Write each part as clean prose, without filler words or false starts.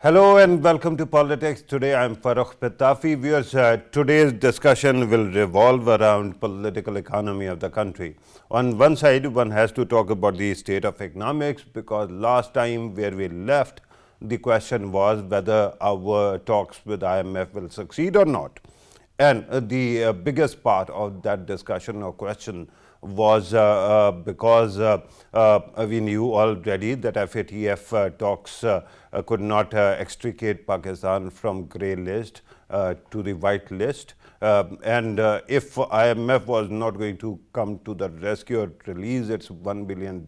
Hello and welcome to Politics. Today I am Farokh Petafi. Viewers, today's discussion will revolve around political economy of the country. On one side, one has to talk about the state of economics because last time where we left, the question was whether our talks with IMF will succeed or not. And the biggest part of that discussion or question was because we knew already that FATF talks could not extricate Pakistan from grey list to the white list. And if IMF was not going to come to the rescue or release its $1 billion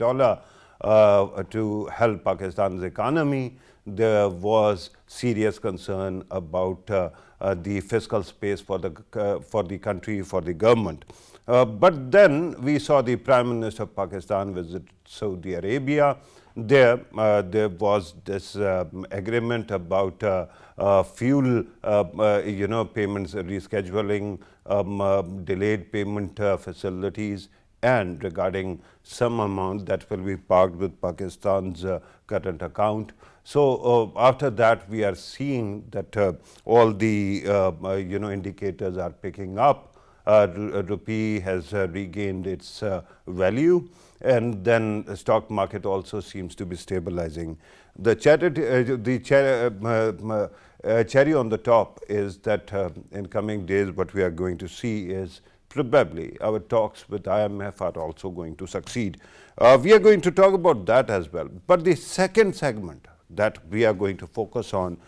to help Pakistan's economy, there was serious concern about the fiscal space for the country, for the government. But then we saw the Prime Minister of Pakistan visit Saudi Arabia. There was this agreement about fuel, payments rescheduling, delayed payment facilities, and regarding some amount that will be parked with Pakistan's current account. So after that, we are seeing that all the indicators are picking up. Rupee has regained its value, and then the stock market also seems to be stabilizing. The cherry on the top is that in coming days, what we are going to see is probably our talks with IMF are also going to succeed. We are going to talk about that as well. But the second segment that we are going to focus on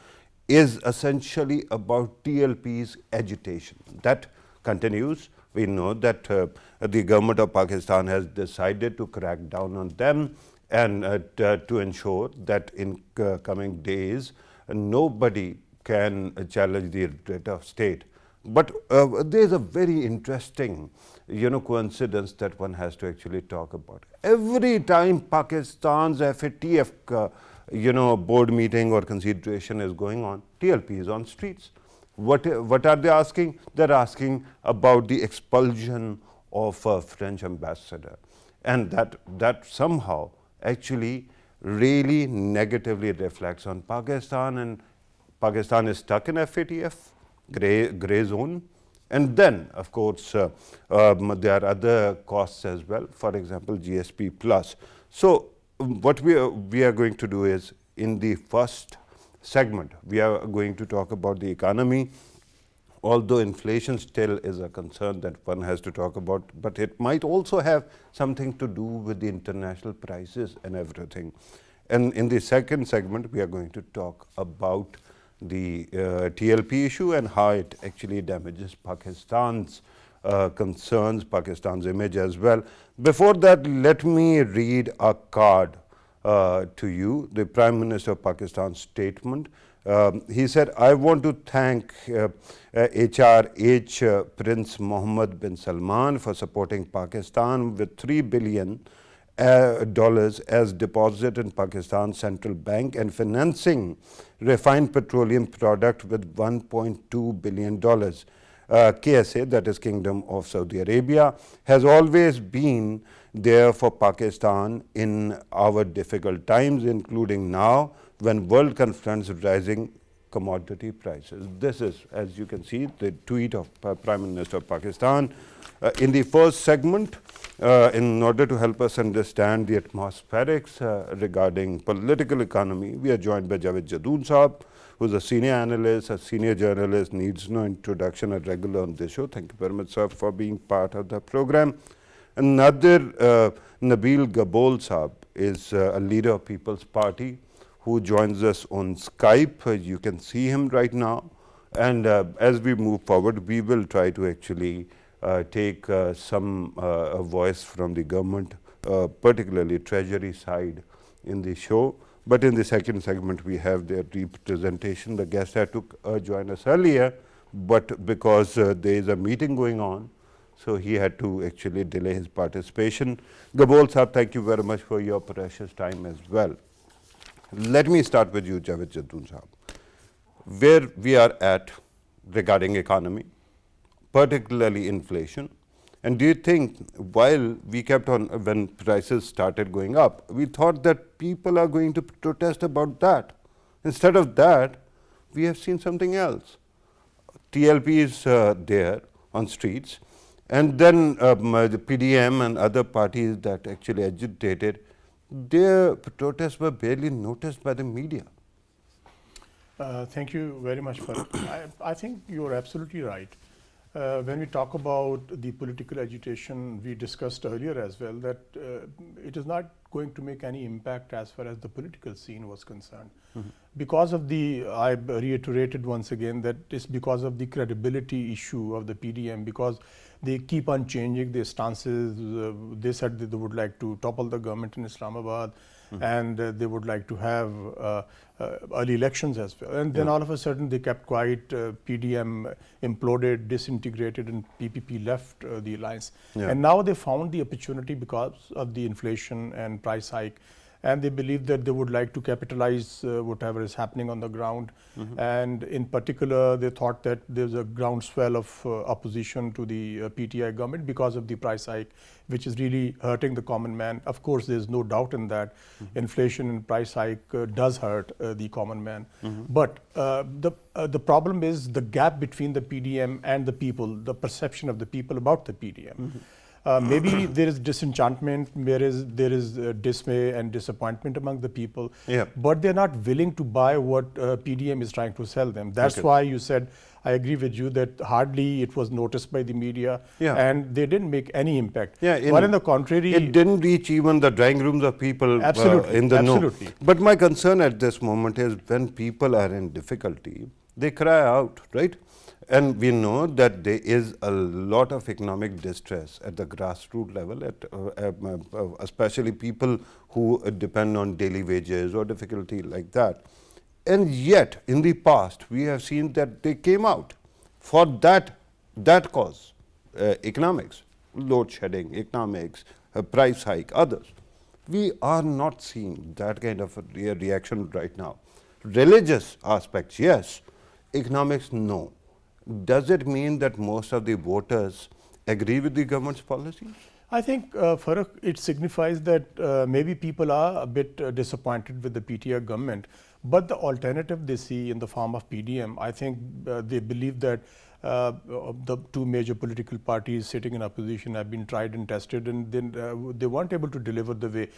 is essentially about TLP's agitation. That continues. We know that the government of Pakistan has decided to crack down on them and to ensure that in coming days nobody can challenge the writ of state. But there is a very interesting coincidence that one has to actually talk about. Every time Pakistan's FATF board meeting or consideration is going on, TLP is on streets. What are they asking? They're asking about the expulsion of a French ambassador, and that somehow actually really negatively reflects on Pakistan, and Pakistan is stuck in FATF, gray zone. And then, of course, there are other costs as well, for example, GSP plus. So what we are going to do is, in the first segment, we are going to talk about the economy. Although inflation still is a concern that one has to talk about, but it might also have something to do with the international prices and everything. And in the second segment, we are going to talk about the TLP issue and how it actually damages Pakistan's concerns, Pakistan's image as well. Before that, let me read a card to you, the Prime Minister of Pakistan's statement. He said, I want to thank HRH Prince Mohammed bin Salman for supporting Pakistan with $3 billion as deposit in Pakistan's central bank and financing refined petroleum product with $1.2 billion. KSA, that is Kingdom of Saudi Arabia, has always been there for Pakistan in our difficult times, including now when world confronts rising commodity prices. This is, as you can see, the tweet of Prime Minister of Pakistan. In the first segment, in order to help us understand the atmospherics regarding political economy, we are joined by Javed Jadoon Saab, who is a senior analyst, a senior journalist, needs no introduction, a regular on this show. Thank you very much, sir, for being part of the program. Another, Nabil Gabol Saab, is a leader of People's Party, who joins us on Skype. You can see him right now. And as we move forward, we will try to actually take some voice from the government, particularly Treasury side in the show. But in the second segment, we have their representation. The guest had to join us earlier, but because there is a meeting going on, so he had to actually delay his participation. Gabol Saab, thank you very much for your precious time as well. Let me start with you, Javed Jadoon Saab. Where we are at regarding economy, particularly inflation, and do you think while we kept on, when prices started going up, we thought that people are going to protest about that? Instead of that, we have seen something else. TLP is there on streets, and then the PDM and other parties that actually agitated, their protests were barely noticed by the media. Thank you very much, Farooq. I think you're absolutely right. When we talk about the political agitation, we discussed earlier as well that it is not going to make any impact as far as the political scene was concerned. Because of the, I reiterated once again that it's because of the credibility issue of the PDM, because they keep on changing their stances. They said that they would like to topple the government in Islamabad, and they would like to have early elections as well. And then all of a sudden they kept quiet, PDM imploded, disintegrated, and PPP left the alliance. And now they found the opportunity because of the inflation and price hike, and they believe that they would like to capitalize whatever is happening on the ground. And in particular, they thought that there's a groundswell of opposition to the PTI government because of the price hike, which is really hurting the common man. Of course, there's no doubt in that. Inflation and price hike does hurt the common man. But the problem is the gap between the PDM and the people, the perception of the people about the PDM. Maybe there is disenchantment, there is dismay and disappointment among the people, but they're not willing to buy what PDM is trying to sell them. That's why you said, I agree with you, that hardly it was noticed by the media, and they didn't make any impact. While in the contrary, it didn't reach even the drawing rooms of people in the know. But my concern at this moment is when people are in difficulty, they cry out, right? And we know that there is a lot of economic distress at the grassroots level, especially people who depend on daily wages or difficulty like that. And yet, in the past, we have seen that they came out for that cause, economics, load shedding, economics, price hike, others. We are not seeing that kind of a reaction right now. Religious aspects, yes. Economics, no. Does it mean that most of the voters agree with the government's policies? I think, Farooq, it signifies that maybe people are a bit disappointed with the PTI government, but the alternative they see in the form of PDM, I think they believe that the two major political parties sitting in opposition have been tried and tested, and then they weren't able to deliver the way.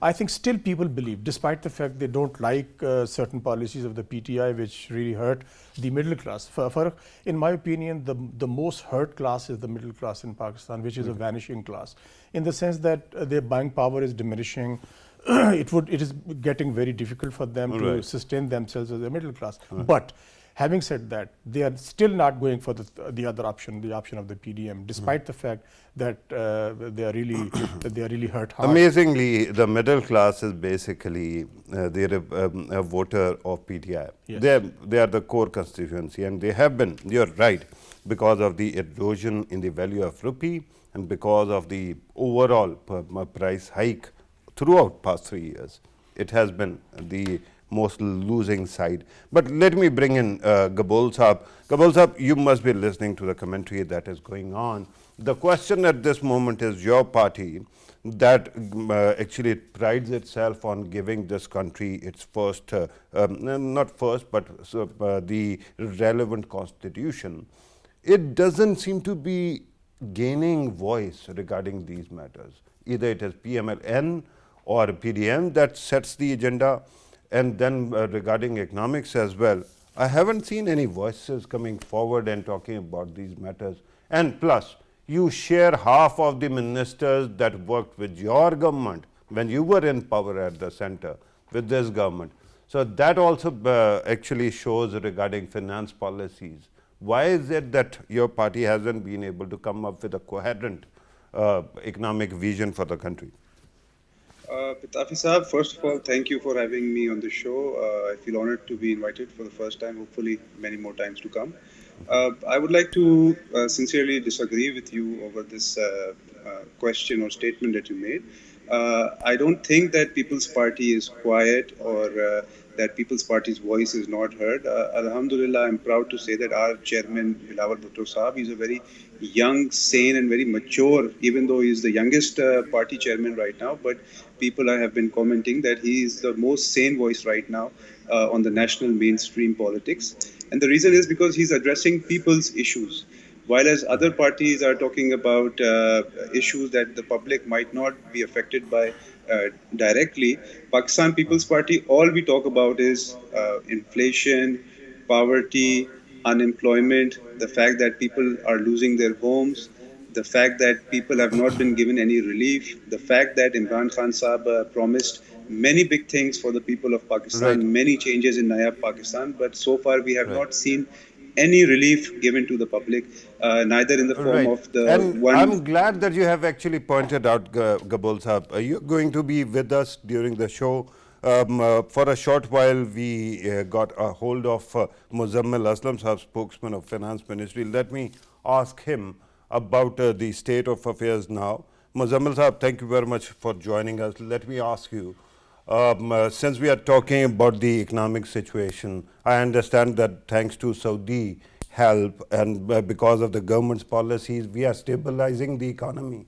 I think still people believe, despite the fact they don't like certain policies of the PTI which really hurt the middle class. In my opinion, the most hurt class is the middle class in Pakistan, which is a vanishing class, in the sense that their buying power is diminishing. It is getting very difficult for them to sustain themselves as a middle class. But having said that, they are still not going for the other option, the option of the PDM, despite the fact that they are really hurt hard. Amazingly, the middle class is basically they're a voter of PTI. They are the core constituency, and they have been. You're right, because of the erosion in the value of rupee and because of the overall price hike throughout past 3 years. It has been the most losing side. But let me bring in Gabol Saab. Gabol Saab, you must be listening to the commentary that is going on. The question at this moment is your party that actually prides itself on giving this country its first, not first, but the relevant constitution. It doesn't seem to be gaining voice regarding these matters. Either it is PMLN or PDM that sets the agenda. And then regarding economics as well, I haven't seen any voices coming forward and talking about these matters. And plus, you share half of the ministers that worked with your government when you were in power at the center with this government. So that also actually shows regarding finance policies. Why is it that your party hasn't been able to come up with a coherent economic vision for the country? Pitafi Saab, first of all, thank you for having me on the show. I feel honored to be invited for the first time, hopefully many more times to come. I would like to sincerely disagree with you over this question or statement that you made. I don't think that People's Party is quiet or that People's Party's voice is not heard. Alhamdulillah, I'm proud to say that our chairman, Bilawal Bhutto Saab, is a very young, sane and very mature, even though he's the youngest party chairman right now, but people have been commenting that he is the most sane voice right now on the national mainstream politics. And the reason is because he's addressing people's issues. While as other parties are talking about issues that the public might not be affected by directly, Pakistan People's Party, all we talk about is inflation, poverty, unemployment, the fact that people are losing their homes, the fact that people have not been given any relief, the fact that Imran Khan Saab promised many big things for the people of Right. Pakistan, many changes in Naya Pakistan, but so far we have Right. not seen any relief given to the public, neither in the form Right. of the And one. I'm glad that you have actually pointed out, Gabol Saab. You're going to be with us during the show. For a short while, we got a hold of Muzammil Aslam Saab, spokesman of Finance Ministry. Let me ask him about the state of affairs now. Muzammil Saab, thank you very much for joining us. Let me ask you, since we are talking about the economic situation, I understand that thanks to Saudi help and because of the government's policies, we are stabilizing the economy.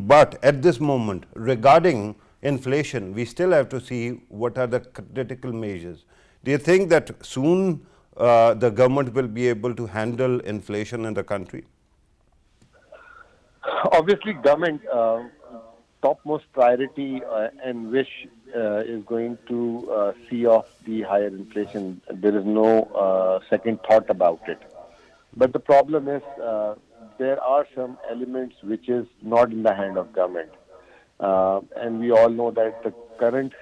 But at this moment, regarding inflation, we still have to see what are the critical measures. Do you think that soon the government will be able to handle inflation in the country? Obviously, government topmost priority and wish is going to see off the higher inflation. There is no second thought about it. But the problem is there are some elements which is not in the hand of government. And we all know that the current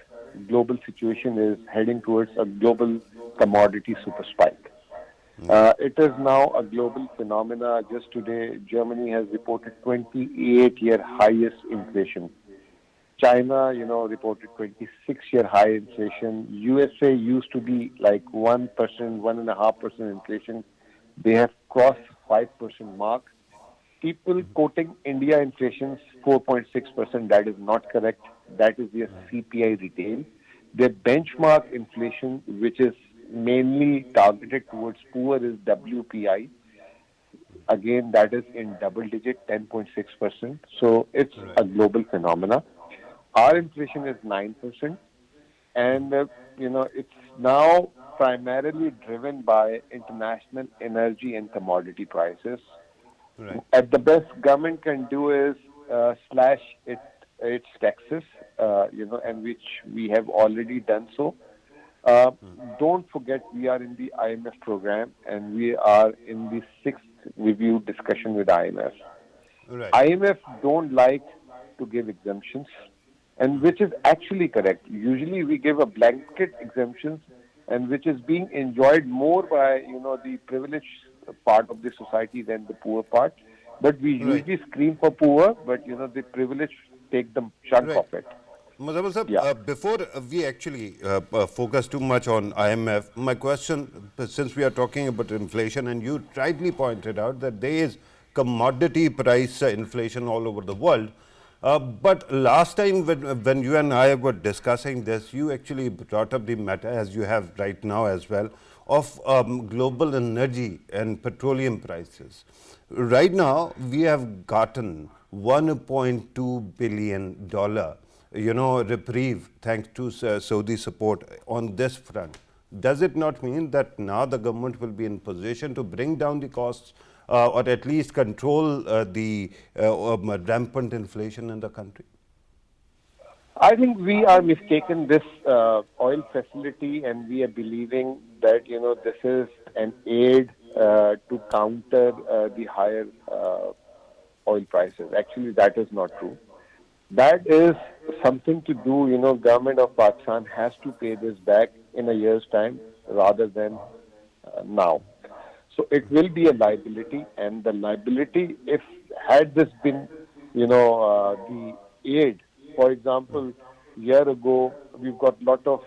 global situation is heading towards a global commodity super spike. It is now a global phenomena. Just today, Germany has reported 28-year highest inflation. China, reported 26-year high inflation. USA used to be like 1%, 1.5% inflation. They have crossed 5% mark. People quoting India inflation 4.6%. That is not correct. That is their CPI retail. Their benchmark inflation, which is mainly targeted towards poor, is WPI. Again, that is in double digit, 10.6%. So it's a global phenomena. Our inflation is 9%. And, it's now primarily driven by international energy and commodity prices. Right. At the best, government can do is slash its taxes, and which we have already done so. Don't forget, we are in the IMF program and we are in the sixth review discussion with IMF. Right. IMF don't like to give exemptions, and which is actually correct. Usually we give a blanket exemptions, and which is being enjoyed more by the privileged part of the society than the poor part. But we Right. usually scream for poor, but the privileged take the chunk Right. of it. Muzammil sir, Yeah. before we actually focus too much on IMF, my question, since we are talking about inflation, and you rightly pointed out that there is commodity price inflation all over the world. But last time when you and I were discussing this, you actually brought up the matter, as you have right now as well, of global energy and petroleum prices. Right now, we have gotten $1.2 billion reprieve thanks to Saudi support on this front. Does it not mean that now the government will be in position to bring down the costs or at least control the rampant inflation in the country? I think we are mistaken this oil facility, and we are believing that this is an aid to counter the higher oil prices. Actually, that is not true. That is something to do. Government of Pakistan has to pay this back in a year's time rather than now. So it will be a liability, and the liability, if had this been, the aid. For example, year ago, we've got a lot of,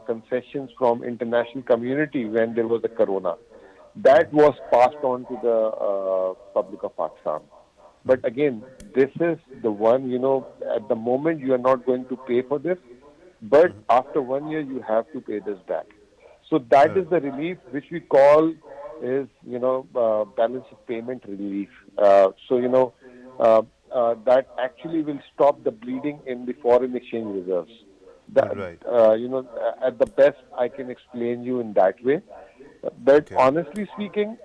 concessions from international community when there was a corona. That was passed on to the public of Pakistan. But again, this is the one, at the moment you are not going to pay for this, but after 1 year you have to pay this back. So that is the relief which we call is, balance of payment relief. That actually will stop the bleeding in the foreign exchange reserves. Right. At the best, I can explain you in that way. But Okay. honestly speaking,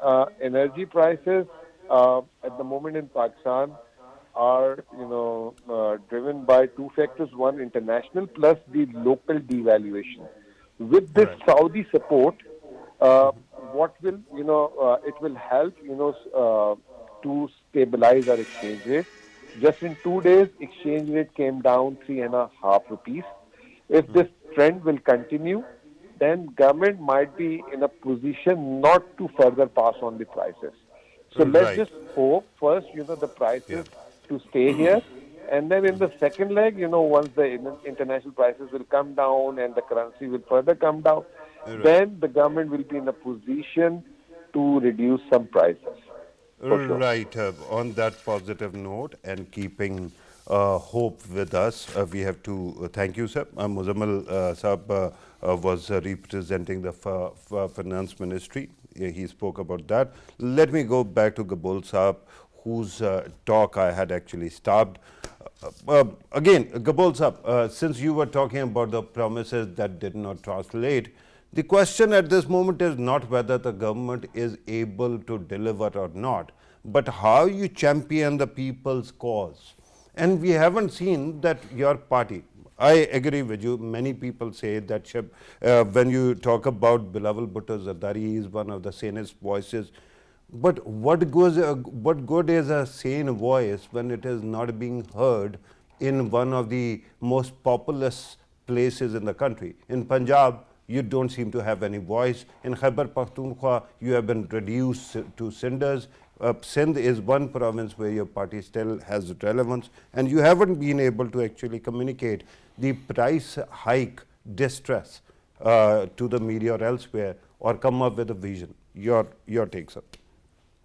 energy prices at the moment in Pakistan are, driven by two factors. One, international, plus the local devaluation. With this Right. Saudi support, what will, it will help, to stabilize our exchange rate. Just in 2 days, exchange rate came down 3.5 rupees. If this trend will continue, then government might be in a position not to further pass on the prices. So let's Right. just hope first, the Yeah. prices to stay here. And then in the second leg, once the international prices will come down and the currency will further come down, Right. then the government will be in a position to reduce some prices, for sure. Right. On that positive note and keeping hope with us, we have to thank you, sir. Muzammal Saab was representing the Finance Ministry. He spoke about that. Let me go back to Gabol Saab, whose talk I had actually stopped. Again, Gabol Saab, since you were talking about the promises that did not translate, the question at this moment is not whether the government is able to deliver or not, but how you champion the people's cause. And we haven't seen that your party, I agree with you, many people say that when you talk about Bilawal Bhutto Zardari, he is one of the sanest voices. But what good is a sane voice when it is not being heard in one of the most populous places in the country? In Punjab, you don't seem to have any voice. In Khyber Pakhtunkhwa, you have been reduced to cinders. Sindh is one province where your party still has relevance, and you haven't been able to actually communicate the price hike distress to the media or elsewhere, or come up with a vision. Your take, sir.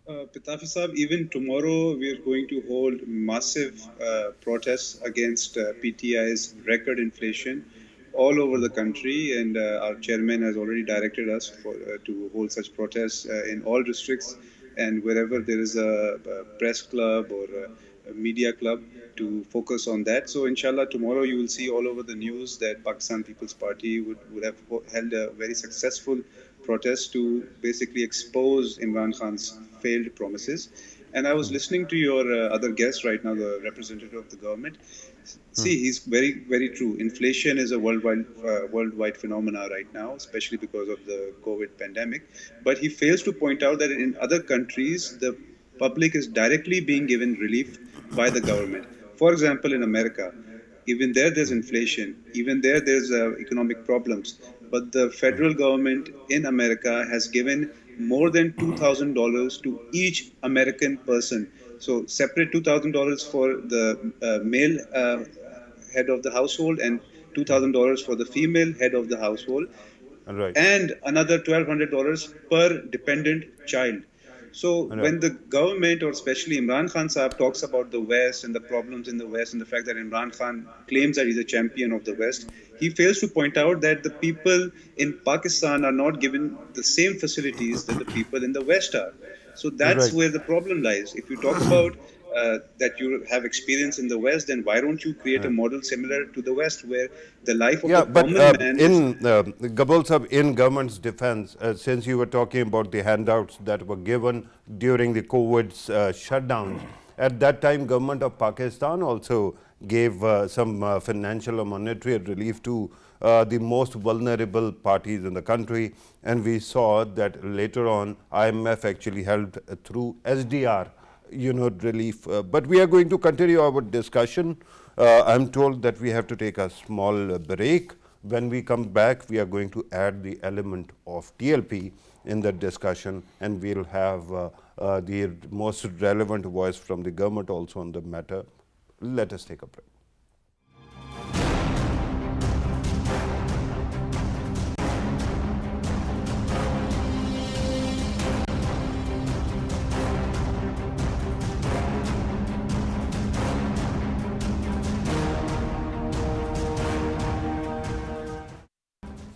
Pitafi Saab, even tomorrow we are going to hold massive protests against PTI's record inflation all over the country, and our chairman has already directed us to hold such protests in all districts and wherever there is a press club or a media club to focus on that. So inshallah tomorrow you will see all over the news that Pakistan People's Party would have held a very successful protest to basically expose Imran Khan's failed promises. And I was listening to your other guest right now, the representative of the government. See, he's very, very true. Inflation is a worldwide phenomena right now, especially because of the COVID pandemic. But he fails to point out that in other countries, the public is directly being given relief by the government. For example, in America, even there's inflation. Even there's economic problems. But the federal government in America has given more than $2,000 to each American person. So separate $2,000 for the male head of the household and $2,000 for the female head of the household, Right. and another $1,200 per dependent child. So when the government, or especially Imran Khan Saab, talks about the West and the problems in the West and the fact that Imran Khan claims that he's a champion of the West, he fails to point out that the people in Pakistan are not given the same facilities that the people in the West are. So that's Right. where the problem lies. If you talk about that you have experience in the West, then why don't you create a model similar to the West where the life of Yeah, the but common man is... Gabol Sahab, in government's defense, since you were talking about the handouts that were given during the COVID shutdowns, at that time, government of Pakistan also gave some financial or monetary relief to the most vulnerable parties in the country, and we saw that later on, IMF actually helped through SDR, relief. But we are going to continue our discussion. I'm told that we have to take a small break. When we come back, we are going to add the element of TLP in the discussion, and we'll have the most relevant voice from the government also on the matter. Let us take a break.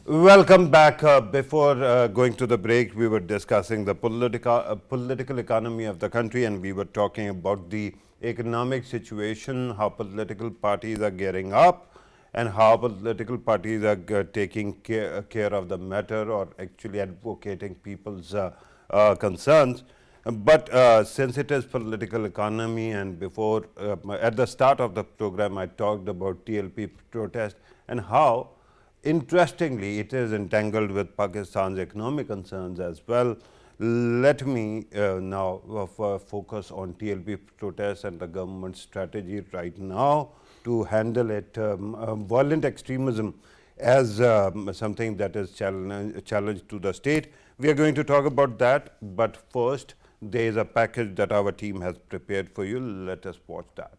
Welcome back. Before going to the break, we were discussing the political economy of the country, and we were talking about the economic situation, how political parties are gearing up, and how political parties are taking care of the matter or actually advocating people's concerns. But since it is political economy, and before at the start of the program I talked about TLP protest and how interestingly it is entangled with Pakistan's economic concerns as well. Let me now focus on TLP protests and the government's strategy right now to handle it. Violent extremism as something that is challenge to the state. We are going to talk about that, but first there is a package that our team has prepared for you. Let us watch that.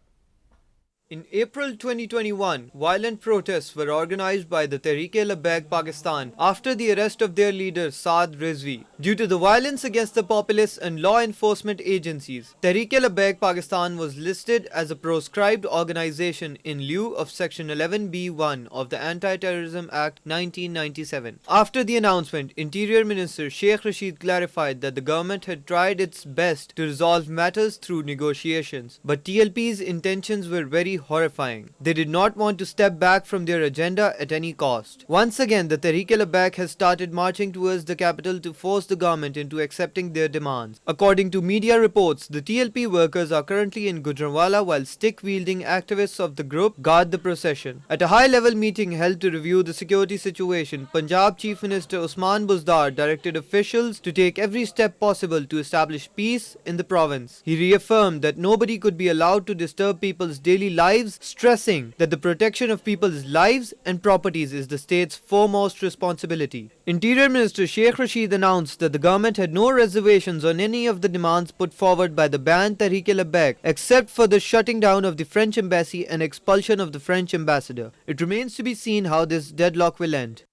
In April 2021, violent protests were organized by the Tehreek-e-Labbaik Pakistan after the arrest of their leader Saad Rizvi. Due to the violence against the populace and law enforcement agencies, Tehreek-e-Labbaik Pakistan was listed as a proscribed organization in lieu of Section 11B1 of the Anti-Terrorism Act 1997. After the announcement, Interior Minister Sheikh Rashid clarified that the government had tried its best to resolve matters through negotiations, but TLP's intentions were very horrifying. They did not want to step back from their agenda at any cost. Once again, the Tehreek-e-Labbaik has started marching towards the capital to force the government into accepting their demands. According to media reports, the TLP workers are currently in Gujranwala while stick-wielding activists of the group guard the procession. At a high-level meeting held to review the security situation, Punjab Chief Minister Usman Buzdar directed officials to take every step possible to establish peace in the province. He reaffirmed that nobody could be allowed to disturb people's daily lives, stressing that the protection of people's lives and properties is the state's foremost responsibility. Interior Minister Sheikh Rashid announced that the government had no reservations on any of the demands put forward by the banned Tehreek-e-Labbaik, except for the shutting down of the French embassy and expulsion of the French ambassador. It remains to be seen how this deadlock will end.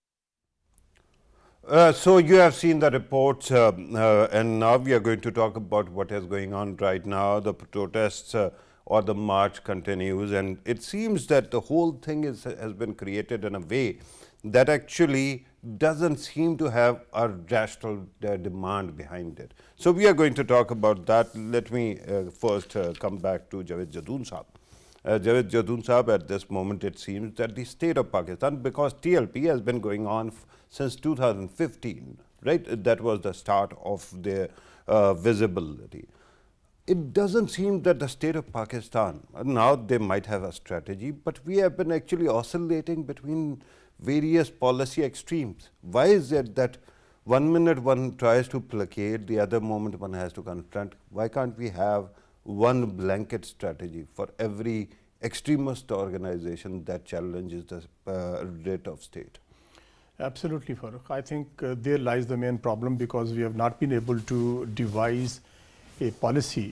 So you have seen the reports, and now we are going to talk about what is going on right now. The protests or the march continues, and it seems that the whole thing has been created in a way that actually doesn't seem to have a rational demand behind it. So we are going to talk about that. Let me first come back to Javed Jadoon Saab. Javed Jadoon Saab, at this moment it seems that the state of Pakistan, because TLP has been going on since 2015, right? That was the start of their visibility. It doesn't seem that the state of Pakistan, now they might have a strategy, but we have been actually oscillating between various policy extremes. Why is it that one minute one tries to placate, the other moment one has to confront? Why can't we have one blanket strategy for every extremist organization that challenges the rate of state? Absolutely, Farooq. I think there lies the main problem, because we have not been able to devise a policy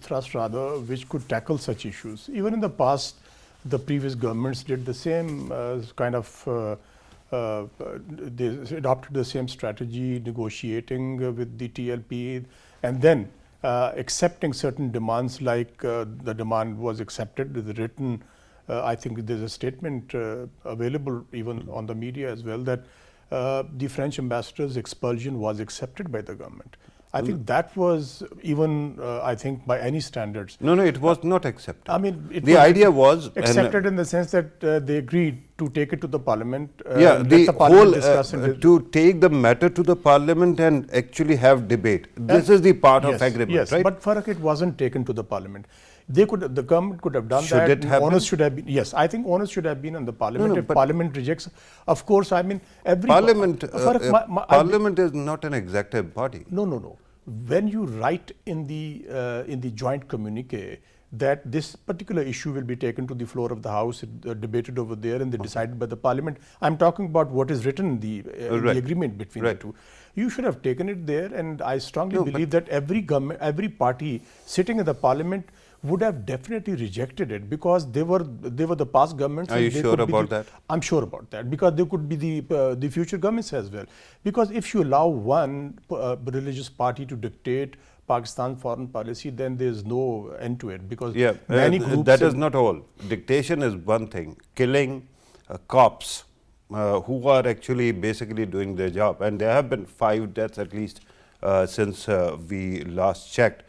thrust rather, which could tackle such issues. Even in the past, the previous governments did the same they adopted the same strategy, negotiating with the TLP, and then accepting certain demands, like the demand was accepted, the written, I think there's a statement available even on the media as well, that the French ambassador's expulsion was accepted by the government. I think that was even, I think, by any standards. No, it was not accepted. I mean, the idea was accepted in the sense that they agreed to take it to the parliament. The whole to take the matter to the parliament and actually have debate. This is the part of agreement, yes, right? But Farooq, it wasn't taken to the parliament. The government could have done should that. It happen? Onus should have been, yes, I think onus should have been on the parliament. No, if parliament rejects, of course, I mean, every parliament. Farooq, Parliament is not an executive body. No. When you write in the joint communique that this particular issue will be taken to the floor of the House, debated over there, and decided by the parliament, I'm talking about what is written in the agreement between the two. You should have taken it there, and I strongly believe that every party sitting in the parliament would have definitely rejected it, because they were the past governments. Are you sure about that? I'm sure about that, because they could be the future governments as well. Because if you allow one religious party to dictate Pakistan's foreign policy, then there's no end to it, because many groups... That is not all. Dictation is one thing. Killing cops who are actually basically doing their job, and there have been 5 deaths at least since we last checked.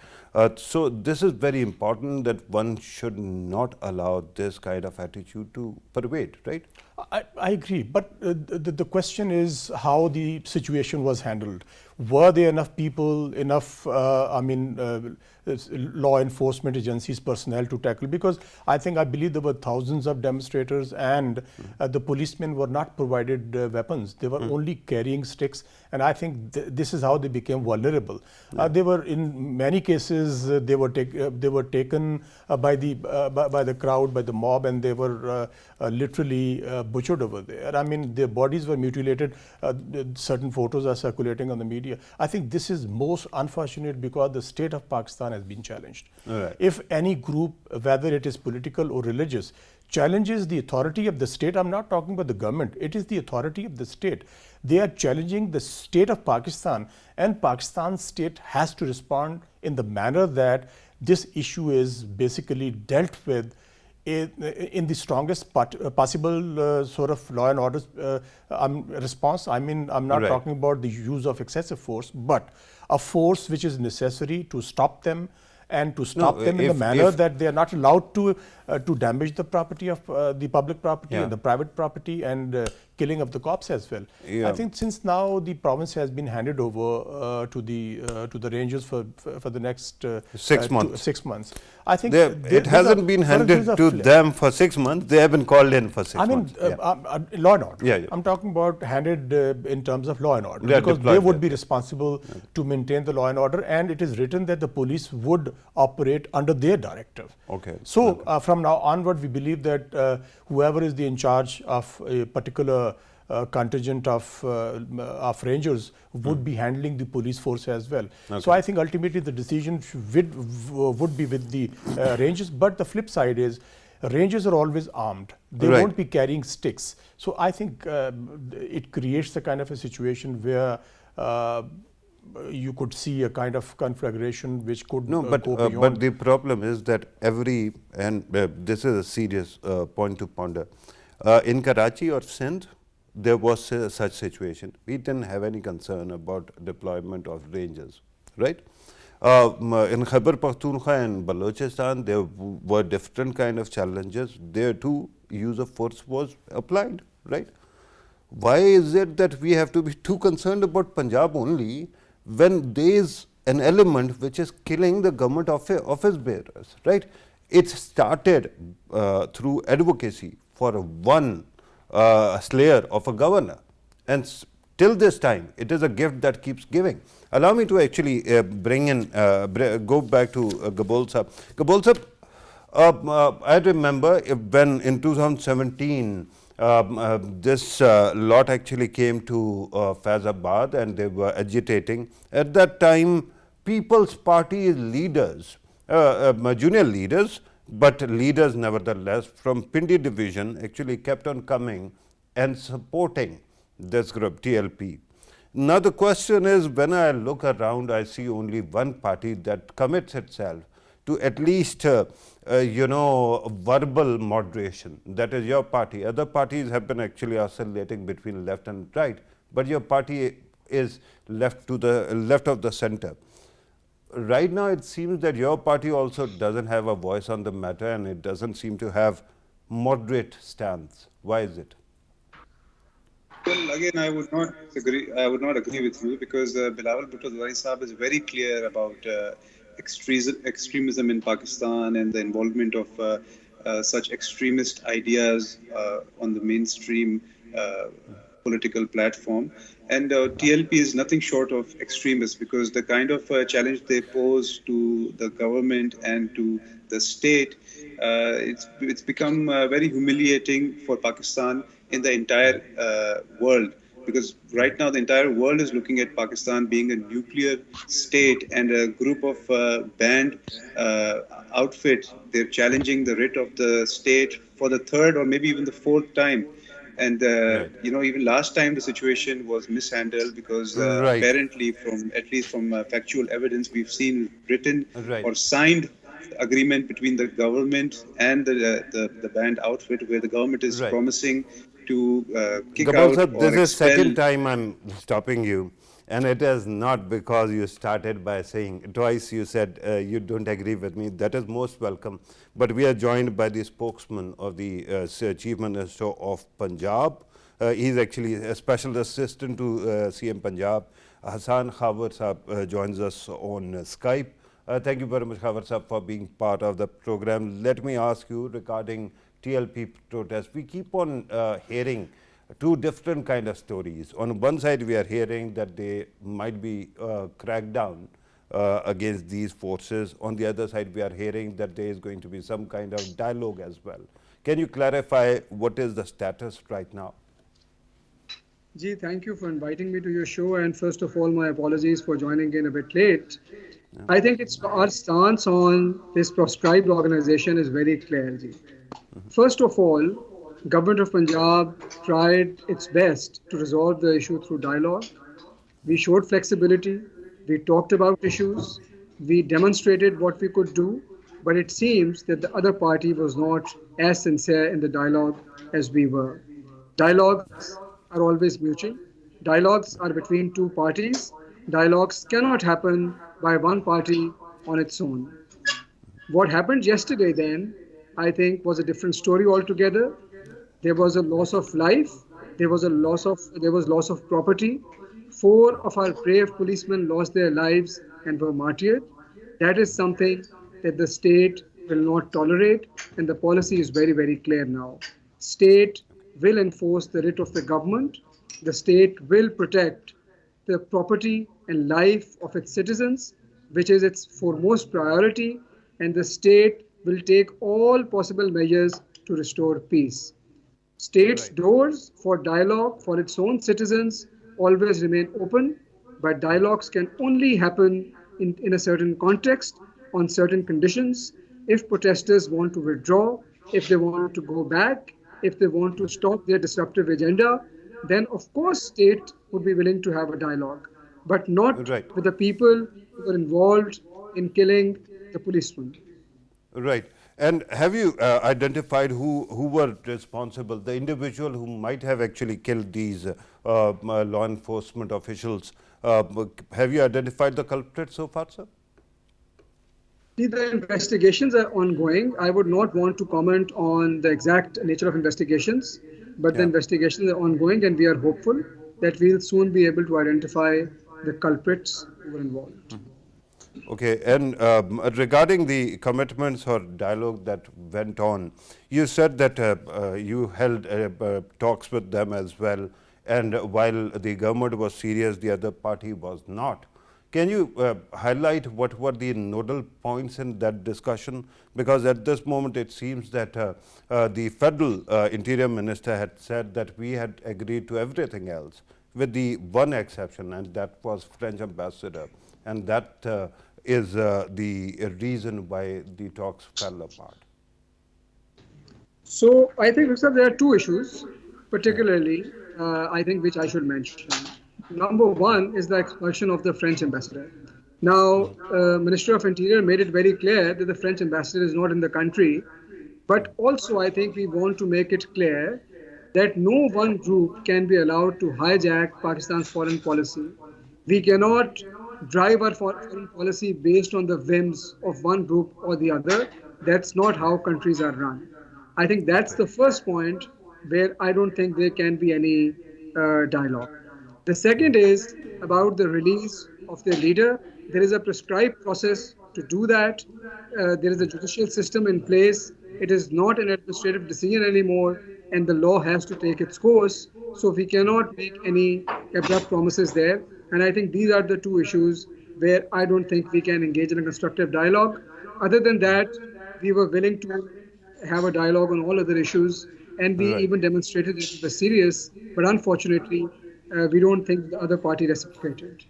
So this is very important that one should not allow this kind of attitude to pervade, right? I agree, but the question is how the situation was handled. Were there enough people, enough, law enforcement agencies personnel to tackle? Because I believe there were thousands of demonstrators, and the policemen were not provided weapons. They were only carrying sticks, and I think this is how they became vulnerable. They were, in many cases, they were taken by the crowd, by the mob, and they were literally butchered over there. Their bodies were mutilated. Certain photos are circulating on the media. I think this is most unfortunate because the state of Pakistan has been challenged. Right. If any group, whether it is political or religious, challenges the authority of the state, I'm not talking about the government, it is the authority of the state. They are challenging the state of Pakistan, and Pakistan state has to respond in the manner that this issue is basically dealt with in the strongest possible sort of law and order response. I'm not Right. talking about the use of excessive force, but a force which is necessary to stop them, and to stop them in the manner that they are not allowed to damage the property of the public property and the private property, and killing of the cops as well. Yeah. I think since now the province has been handed over to the rangers for the next 6 months. 6 months. I think It hasn't been handed to them for 6 months. They have been called in for 6 months. Law and order. Yeah. I'm talking about handed in terms of law and order, Yeah, because they deployed, would yeah. be responsible to maintain the law and order, and it is written that the police would operate under their directive. Okay. So from now onward, we believe that whoever is in charge of a particular contingent of rangers would be handling the police force as well. So I think ultimately the decision would be with the rangers. But the flip side is, rangers are always armed. They Right. won't be carrying sticks. So I think it creates the kind of a situation where you could see a kind of conflagration which could No, go beyond. but the problem is that this is a serious point to ponder. In Karachi or Sindh, there was such situation. We didn't have any concern about deployment of rangers, right? In Khyber Pakhtunkhwa and Balochistan, there were different kind of challenges. There too, use of force was applied, right? Why is it that we have to be too concerned about Punjab only when there is an element which is killing the government office bearers, right? It started through advocacy for one slayer of a governor, and till this time it is a gift that keeps giving. Allow me to actually go back to Gabol Sahab. Gabol Sahab, I remember when in 2017 this lot actually came to Faizabad, and they were agitating. At that time, People's Party leaders, junior leaders, but leaders nevertheless from Pindi division actually kept on coming and supporting this group, TLP. Now the question is, when I look around, I see only one party that commits itself to at least verbal moderation. That is your party. Other parties have been actually oscillating between left and right, but your party is left of the center. Right now it seems that your party also doesn't have a voice on the matter, and it doesn't seem to have moderate stance. Why is it? Well, again, I would not agree with you, because Bilawal Bhutto Zufar Sahab is very clear about extremism in Pakistan and the involvement of such extremist ideas on the mainstream political platform. And TLP is nothing short of extremist, because the kind of challenge they pose to the government and to the state, it's become very humiliating for Pakistan in the entire world. Because right now the entire world is looking at Pakistan being a nuclear state, and a group of banned outfit, they're challenging the writ of the state for the third or maybe even the fourth time. And even last time the situation was mishandled, because Right. apparently, at least from factual evidence, we've seen written Right. or signed agreement between the government and the banned outfit, where the government is Right. promising to kick Gabal out Sahab, or this is expel. second time I'm stopping you. And it is not because you started by saying twice you said you don't agree with me. That is most welcome. But we are joined by the spokesman of the Chief Minister of Punjab. He is actually a special assistant to CM Punjab. Hassan Khawar Saab joins us on Skype. Thank you very much, Khawar Saab, for being part of the program. Let me ask you regarding TLP protests. We keep on hearing two different kind of stories. On one side, we are hearing that they might be cracked down against these forces. On the other side, we are hearing that there is going to be some kind of dialogue as well. Can you clarify what is the status right now? Ji, thank you for inviting me to your show. And first of all, my apologies for joining in a bit late. I think it's our stance on this proscribed organization is very clear. Ji. First of all, Government of Punjab tried its best to resolve the issue through dialogue. We showed flexibility. We talked about issues. We demonstrated what we could do. But it seems that the other party was not as sincere in the dialogue as we were. Dialogues are always mutual. Dialogues are between two parties. Dialogues cannot happen by one party on its own. What happened yesterday then, I think, was a different story altogether. There was a loss of life. There was loss of property. 4 of our brave policemen lost their lives and were martyred. That is something that the state will not tolerate, and the policy is very, very clear now. State will enforce the writ of the government. The state will protect the property and life of its citizens, which is its foremost priority, and the state will take all possible measures to restore peace. State's doors for dialogue for its own citizens always remain open, but dialogues can only happen in a certain context, on certain conditions. If protesters want to withdraw, if they want to go back, if they want to stop their disruptive agenda, then of course state would be willing to have a dialogue, but not with the people who are involved in killing the policemen. Right. And have you identified who were responsible, the individual who might have actually killed these law enforcement officials? Have you identified the culprit so far, sir? See, the investigations are ongoing. I would not want to comment on the exact nature of investigations, but the investigations are ongoing, and we are hopeful that we'll soon be able to identify the culprits who were involved. Okay, and regarding the commitments or dialogue that went on, you said that you held talks with them as well, and while the government was serious, the other party was not. Can you highlight what were the nodal points in that discussion? Because at this moment it seems that the federal interior minister had said that we had agreed to everything else, with the one exception, and that was French ambassador, and that is the reason why the talks fell apart. So I think, sir, there are two issues, particularly, I think, which I should mention. Number one is the expulsion of the French ambassador. Now, Minister of Interior made it very clear that the French ambassador is not in the country, but also I think we want to make it clear that no one group can be allowed to hijack Pakistan's foreign policy. We cannot drive our foreign policy based on the whims of one group or the other. That's not how countries are run. I think that's the first point where I don't think there can be any dialogue. The second is about the release of their leader. There is a prescribed process to do that. There is a judicial system in place. It is not an administrative decision anymore, and the law has to take its course. So we cannot make any abrupt promises there. And I think these are the two issues where I don't think we can engage in a constructive dialogue. Other than that, we were willing to have a dialogue on all other issues, and we even demonstrated that we were serious. But unfortunately, we don't think the other party reciprocated.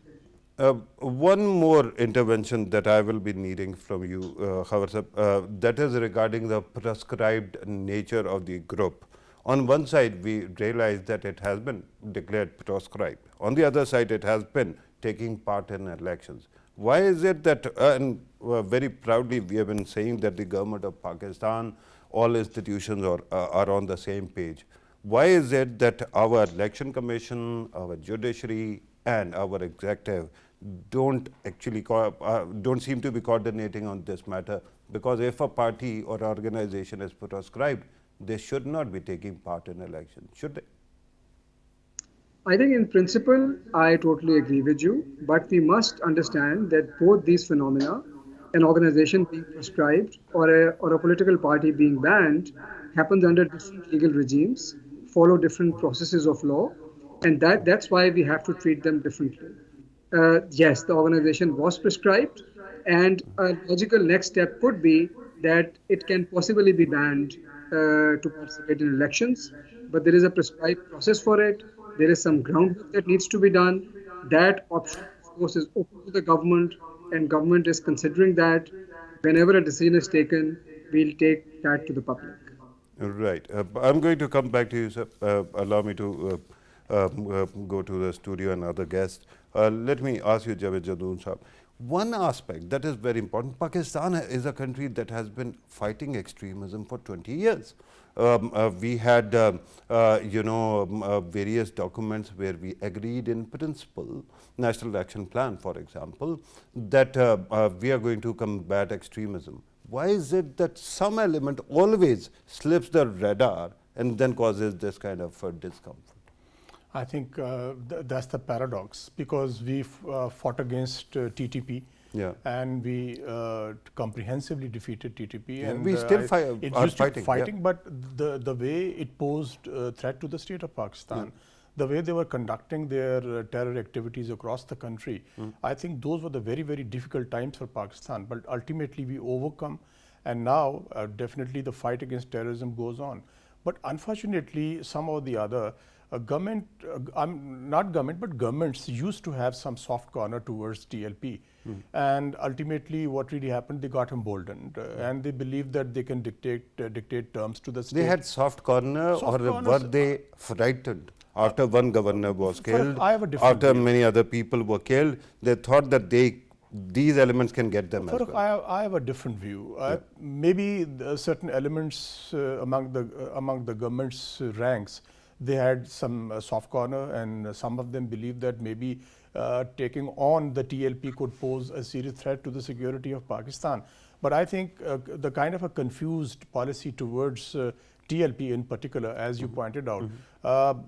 One more intervention that I will be needing from you, Khawar Saab, that is regarding the prescribed nature of the group. On one side, we realize that it has been declared proscribed. On the other side, it has been taking part in elections. Why is it that, and very proudly we have been saying that the government of Pakistan, all institutions are on the same page. Why is it that our election commission, our judiciary, and our executive don't actually don't seem to be coordinating on this matter, because if a party or organization is proscribed, they should not be taking part in elections, should they? I think in principle, I totally agree with you, but we must understand that both these phenomena, an organization being proscribed or a political party being banned, happens under different legal regimes, follow different processes of law, and that's why we have to treat them differently. Yes, the organization was prescribed, and a logical next step could be that it can possibly be banned to participate in elections, but there is a prescribed process for it. There is some groundwork that needs to be done. That option, of course, is open to the government, and government is considering that. Whenever a decision is taken, we'll take that to the public. Right. I'm going to come back to you, sir. Allow me to go to the studio and other guests. Let me ask you, Javed Jadoon Sahab. One aspect that is very important, Pakistan is a country that has been fighting extremism for 20 years. We had, various documents where we agreed in principle, National Action Plan, for example, that we are going to combat extremism. Why is it that some element always slips the radar and then causes this kind of discomfort? I think that's the paradox, because we fought against TTP, Yeah. and we comprehensively defeated TTP. Yeah, and we still it are used to fighting, fighting, yeah. but the way it posed a threat to the state of Pakistan, the way they were conducting their terror activities across the country, I think those were the very, very difficult times for Pakistan. But ultimately we overcome, and now definitely the fight against terrorism goes on. But unfortunately, some or the other, not government, but governments used to have some soft corner towards TLP. And ultimately, what really happened, they got emboldened, and they believed that they can dictate terms to the state. They had soft corner, Soft or corners- were they frightened? After one governor was killed, I have a different after view. many other people were killed, they thought that these elements can get them as Farooq, well. I have a different view. Maybe certain elements among the government's ranks, they had some soft corner, and some of them believe that maybe taking on the TLP could pose a serious threat to the security of Pakistan. But I think the kind of a confused policy towards TLP in particular, as you pointed out,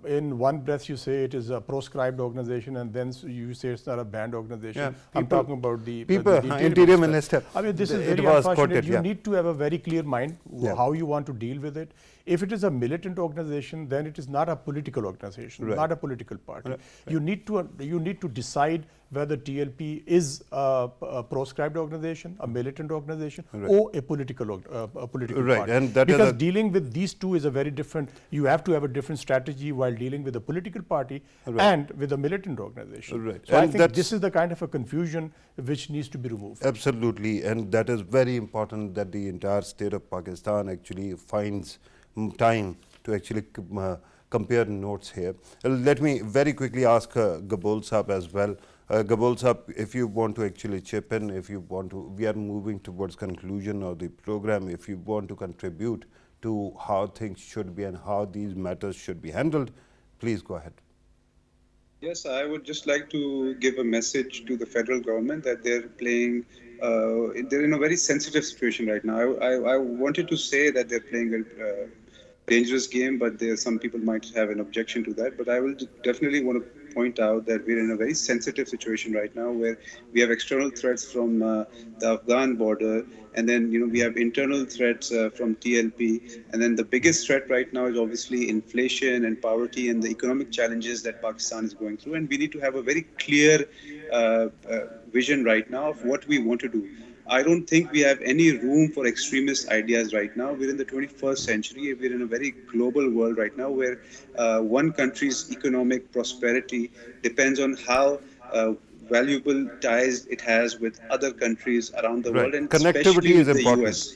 in one breath you say it is a proscribed organization, and then you say it's not a banned organization. Yeah, I'm people- talking about the Interior Minister. I mean, this is It very was unfortunate. quoted, You yeah. need to have a very clear mind Yeah. how you want to deal with it. If it is a militant organization, then it is not a political organization, Right. not a political party. Right. You need to decide whether TLP is a proscribed organization, a militant organization, Right. or a political Right, party. and that is because a- dealing with these two is a very different. You have to have a different strategy while dealing with a political party Right. and with a militant organization. Right. So I And think that's- this is the kind of a confusion which needs to be removed. Absolutely, and that is very important that the entire state of Pakistan actually finds time to actually compare notes here. Let me very quickly ask Gabol Saab as well. Gabol Saab, if you want to actually chip in, if you want to, we are moving towards conclusion of the program. If you want to contribute to how things should be and how these matters should be handled, please go ahead. Yes, I would just like to give a message to the federal government that they're in a very sensitive situation right now. I wanted to say that they're playing a dangerous game, but some people might have an objection to that. But I will definitely want to point out that we're in a very sensitive situation right now, where we have external threats from the Afghan border, and then we have internal threats from TLP, and then the biggest threat right now is obviously inflation and poverty and the economic challenges that Pakistan is going through. And we need to have a very clear vision right now of what we want to do. I don't think we have any room for extremist ideas right now. We're in the 21st century. We're in a very global world right now, where one country's economic prosperity depends on how valuable ties it has with other countries around the world, and Connectivity especially is with the important. US.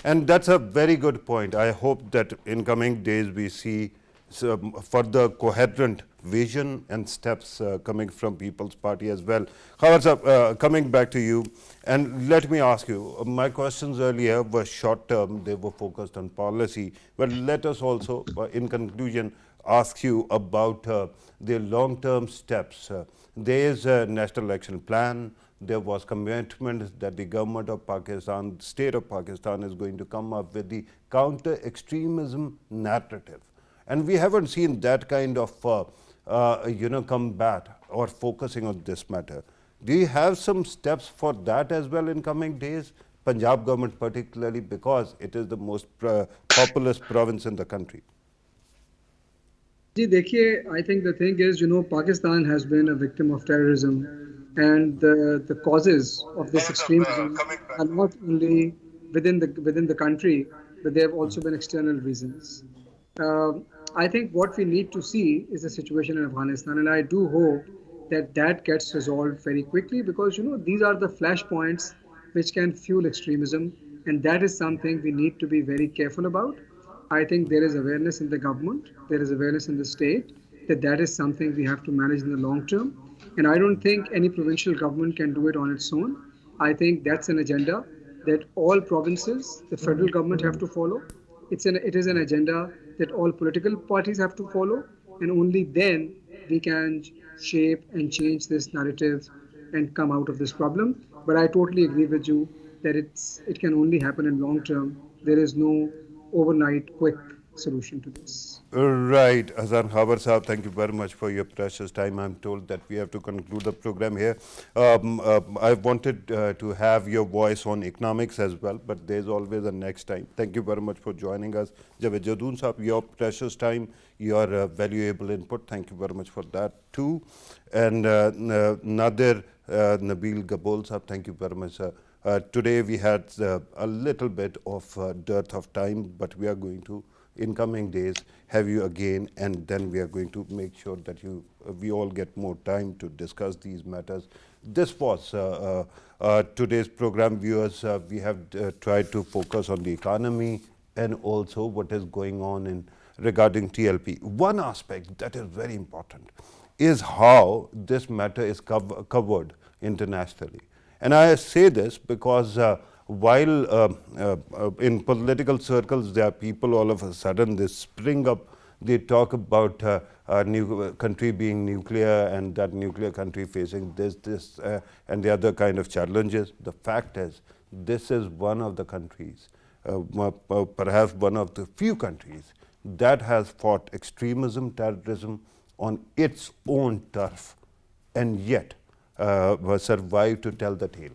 And that's a very good point. I hope that in coming days we see some further coherent vision and steps coming from People's Party as well. However, coming back to you, and let me ask you, my questions earlier were short term, they were focused on policy, but let us also, in conclusion, ask you about the long-term steps. There is a national election plan. There was commitment that the government of Pakistan, state of Pakistan, is going to come up with the counter-extremism narrative. And we haven't seen that kind of combat or focusing on this matter. Do you have some steps for that as well in coming days? Punjab government particularly, because it is the most populous province in the country. जी देखिए, I think the thing is, Pakistan has been a victim of terrorism, and the causes of this extremism are not only within the country, but they have also been external reasons. I think what we need to see is the situation in Afghanistan, and I do hope that gets resolved very quickly, because these are the flashpoints which can fuel extremism, and that is something we need to be very careful about. I think there is awareness in the government, there is awareness in the state that is something we have to manage in the long term, and I don't think any provincial government can do it on its own. I think that's an agenda that all provinces, the federal government have to follow. It is an agenda that all political parties have to follow, and only then we can shape and change this narrative and come out of this problem. But I totally agree with you that it can only happen in long term. There is no overnight quick solution to this. Right, Azan Khabar Sahab, thank you very much for your precious time. I'm told that we have to conclude the program here. I wanted to have your voice on economics as well, but there's always a next time. Thank you very much for joining us. Javed Jadoon Sahab, your precious time, your valuable input. Thank you very much for that too. And Nadir Nabil Gabol Sahab, thank you very much, sir. Today we had a little bit of dearth of time, but we are going to, in coming days, have you again, and then we are going to make sure that we all get more time to discuss these matters. This was today's program, viewers. We have tried to focus on the economy and also what is going on regarding TLP. One aspect that is very important is how this matter is covered internationally. And I say this because while in political circles there are people all of a sudden they spring up, they talk about a new country being nuclear and that nuclear country facing this and the other kind of challenges. The fact is, this is one of the countries, perhaps one of the few countries that has fought extremism, terrorism on its own turf, and yet survive to tell the tale.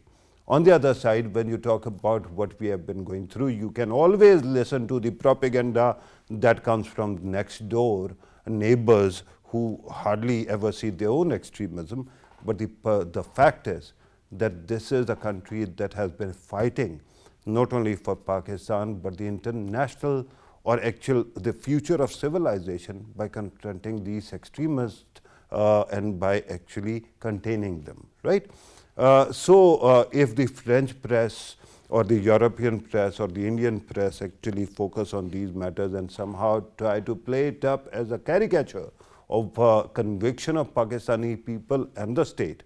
On the other side, when you talk about what we have been going through, you can always listen to the propaganda that comes from next door neighbors who hardly ever see their own extremism. But the fact is that this is a country that has been fighting not only for Pakistan, but the international or the future of civilization by confronting these extremists and by actually containing them, right? So if the French press or the European press or the Indian press actually focus on these matters and somehow try to play it up as a caricature of conviction of Pakistani people and the state,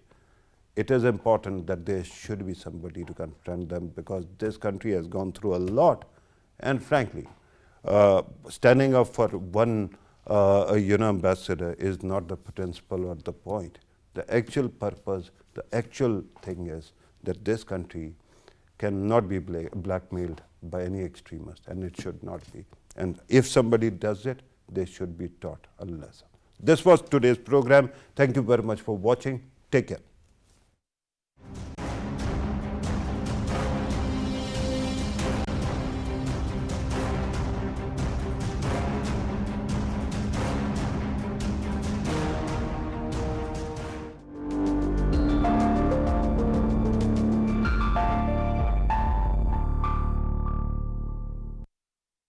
it is important that there should be somebody to confront them, because this country has gone through a lot, and frankly, standing up for one ambassador is not the principle or the point. The actual purpose, the actual thing is that this country cannot be blackmailed by any extremist, and it should not be. And if somebody does it, they should be taught a lesson. This was today's program. Thank you very much for watching. Take care.